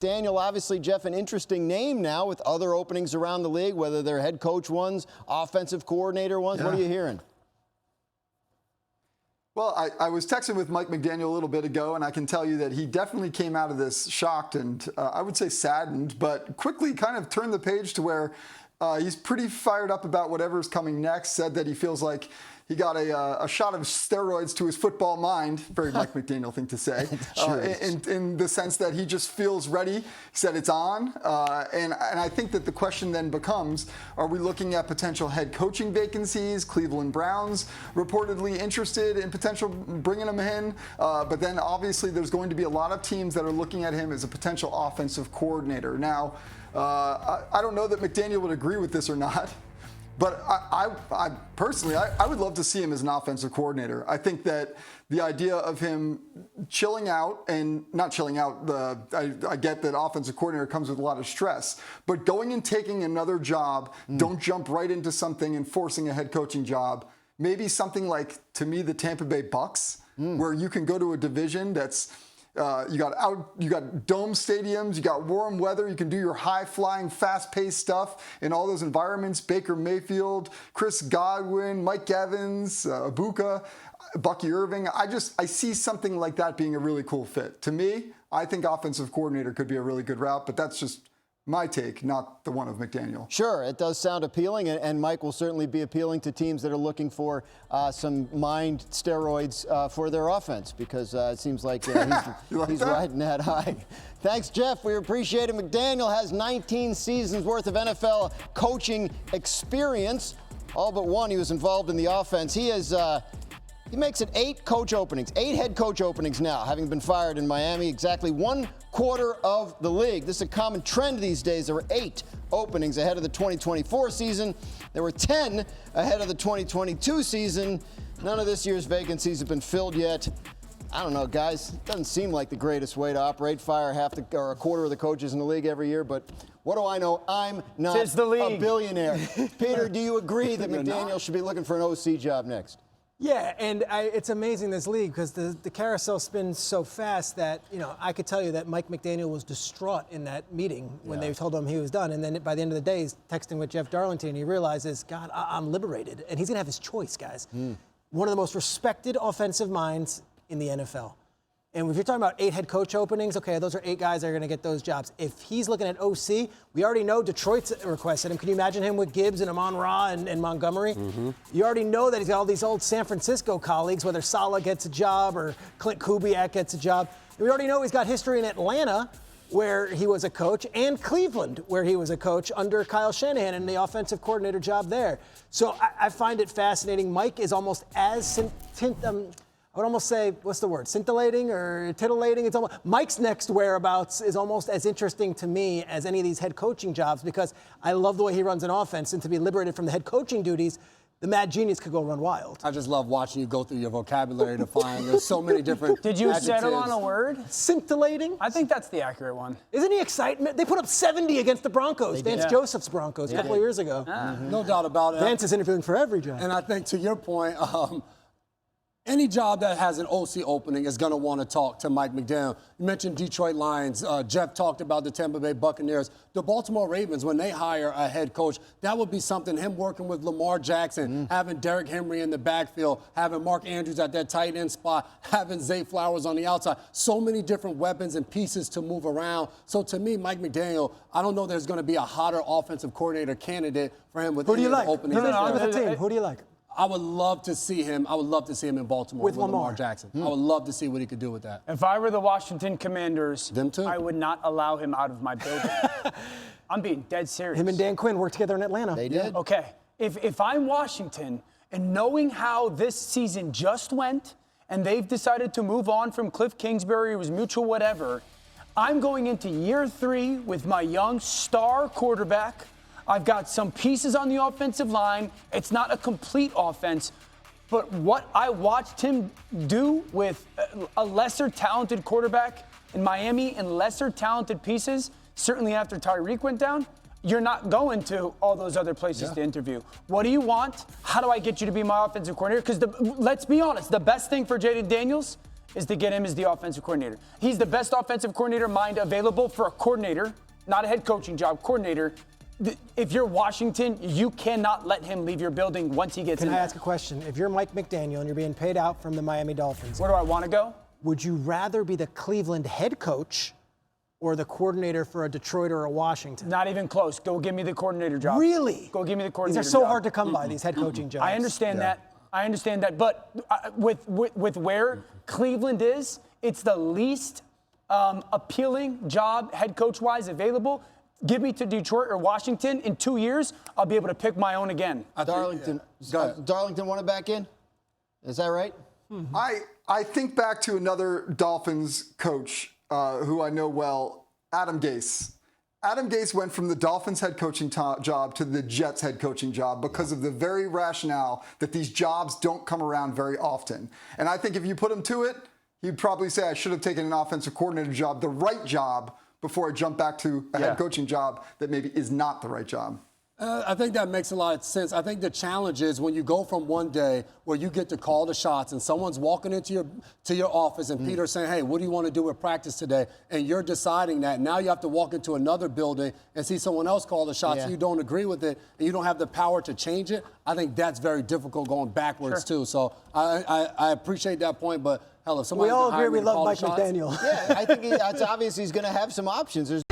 Daniel, obviously, Jeff, an interesting name now with other openings around the league, whether they're head coach ones, offensive coordinator ones. Yeah. What are you hearing? Well, I was texting with Mike McDaniel a little bit ago, and I can tell you that he definitely came out of this shocked and I would say saddened, but quickly kind of turned the page to where he's pretty fired up about whatever's coming next, said that he feels like he got a shot of steroids to his football mind. Very Mike McDaniel thing to say. Sure in the sense that he just feels ready. He said it's on. And I think that the question then becomes, are we looking at potential head coaching vacancies? Cleveland Browns reportedly interested in potential bringing him in. But then obviously there's going to be a lot of teams that are looking at him as a potential offensive coordinator. Now, I don't know that McDaniel would agree with this or not. But I personally, I would love to see him as an offensive coordinator. I think that the idea of him chilling out and not chilling out, I get that offensive coordinator comes with a lot of stress, but going and taking another job, don't jump right into something and forcing a head coaching job. Maybe something like, to me, the Tampa Bay Bucks, where you can go to a division that's you got dome stadiums, you got warm weather, you can do your high-flying, fast-paced stuff in all those environments. Baker Mayfield, Chris Godwin, Mike Evans, Ibuka, Bucky Irving. I see something like that being a really cool fit. To me, I think offensive coordinator could be a really good route, but that's just my take, not the one of McDaniel. Sure, it does sound appealing, and Mike will certainly be appealing to teams that are looking for some mind steroids for their offense, because it seems like he's riding that high. Thanks, Jeff. We appreciate it. McDaniel has 19 seasons worth of NFL coaching experience. All but one he was involved in the offense. He makes it 8 head coach openings now, having been fired in Miami, exactly 1/4 of the league. This is a common trend these days. There were 8 openings ahead of the 2024 season. There were 10 ahead of the 2022 season. None of this year's vacancies have been filled yet. I don't know, guys. It doesn't seem like the greatest way to operate. Fire a quarter of the coaches in the league every year, but what do I know? I'm not a billionaire. Peter, do you agree that McDaniel should be looking for an OC job next? Yeah, and it's amazing, this league, because the carousel spins so fast that, I could tell you that Mike McDaniel was distraught in that meeting when they told him he was done. And then by the end of the day, he's texting with Jeff Darlington, and he realizes, God, I'm liberated. And he's going to have his choice, guys. One of the most respected offensive minds in the NFL. And if you're talking about 8 head coach openings, okay, those are 8 guys that are going to get those jobs. If he's looking at OC, we already know Detroit's requested him. Can you imagine him with Gibbs and Amon-Ra and Montgomery? You already know that he's got all these old San Francisco colleagues, whether Saleh gets a job or Clint Kubiak gets a job. And we already know he's got history in Atlanta, where he was a coach, and Cleveland, where he was a coach under Kyle Shanahan and the offensive coordinator job there. So I find it fascinating. Mike is almost as I would almost say, what's the word, scintillating or titillating? It's almost, Mike's next whereabouts is almost as interesting to me as any of these head coaching jobs, because I love the way he runs an offense, and to be liberated from the head coaching duties, the mad genius could go run wild. I just love watching you go through your vocabulary to find there's so many different Did you adjectives. settle on a word? Scintillating? I think that's the accurate one. Isn't he excitement? They put up 70 against the Broncos, Vance Joseph's Broncos, a couple of years ago. No doubt about it. Vance is interviewing for every job. And I think, to your point, any job that has an OC opening is going to want to talk to Mike McDaniel. You mentioned Detroit Lions. Jeff talked about the Tampa Bay Buccaneers. The Baltimore Ravens, when they hire a head coach, that would be something, him working with Lamar Jackson, having Derrick Henry in the backfield, having Mark Andrews at that tight end spot, having Zay Flowers on the outside. So many different weapons and pieces to move around. So to me, Mike McDaniel, I don't know there's going to be a hotter offensive coordinator candidate for him with Who do you like? openings. Who do you like? I would love to see him. I would love to see him in Baltimore with Lamar Jackson. I would love to see what he could do with that. If I were the Washington Commanders, them too, I would not allow him out of my building. I'm being dead serious. Him and Dan Quinn worked together in Atlanta. They did. Okay. If I'm Washington, and knowing how this season just went, and they've decided to move on from Cliff Kingsbury, it was mutual whatever, I'm going into year 3 with my young star quarterback. I've got some pieces on the offensive line. It's not a complete offense, but what I watched him do with a lesser talented quarterback in Miami and lesser talented pieces, certainly after Tyreek went down, you're not going to all those other places to interview. What do you want? How do I get you to be my offensive coordinator? Because let's be honest, the best thing for Jaden Daniels is to get him as the offensive coordinator. He's the best offensive coordinator mind available for a coordinator, not a head coaching job, coordinator. If you're Washington, you cannot let him leave your building once he gets in. Can I ask a question? If you're Mike McDaniel and you're being paid out from the Miami Dolphins, Where do I want to go? would you rather be the Cleveland head coach or the coordinator for a Detroit or a Washington? Not even close. Go give me the coordinator job. Really? Go give me the These coordinator are so job. hard to come by, these head coaching jobs. I understand that. I understand that. But with where Cleveland is, it's the least appealing job head coach-wise available. Give me to Detroit or Washington. In 2 years, I'll be able to pick my own again. Darlington, Darlington want it back in? Is that right? I think back to another Dolphins coach who I know well, Adam Gase. Adam Gase went from the Dolphins head coaching job to the Jets head coaching job because of the very rationale that these jobs don't come around very often. And I think if you put him to it, he'd probably say, I should have taken an offensive coordinator job, the right job, before I jump back to a head coaching job that maybe is not the right job. I think that makes a lot of sense. I think the challenge is when you go from one day where you get to call the shots and someone's walking into your office and Peter's saying, hey, what do you want to do with practice today? And you're deciding that. Now you have to walk into another building and see someone else call the shots and you don't agree with it and you don't have the power to change it. I think that's very difficult going backwards too. So I appreciate that point, but hell, if somebody We all agree we love Mike McDaniel. Yeah, I think it's obvious he's going to have some options.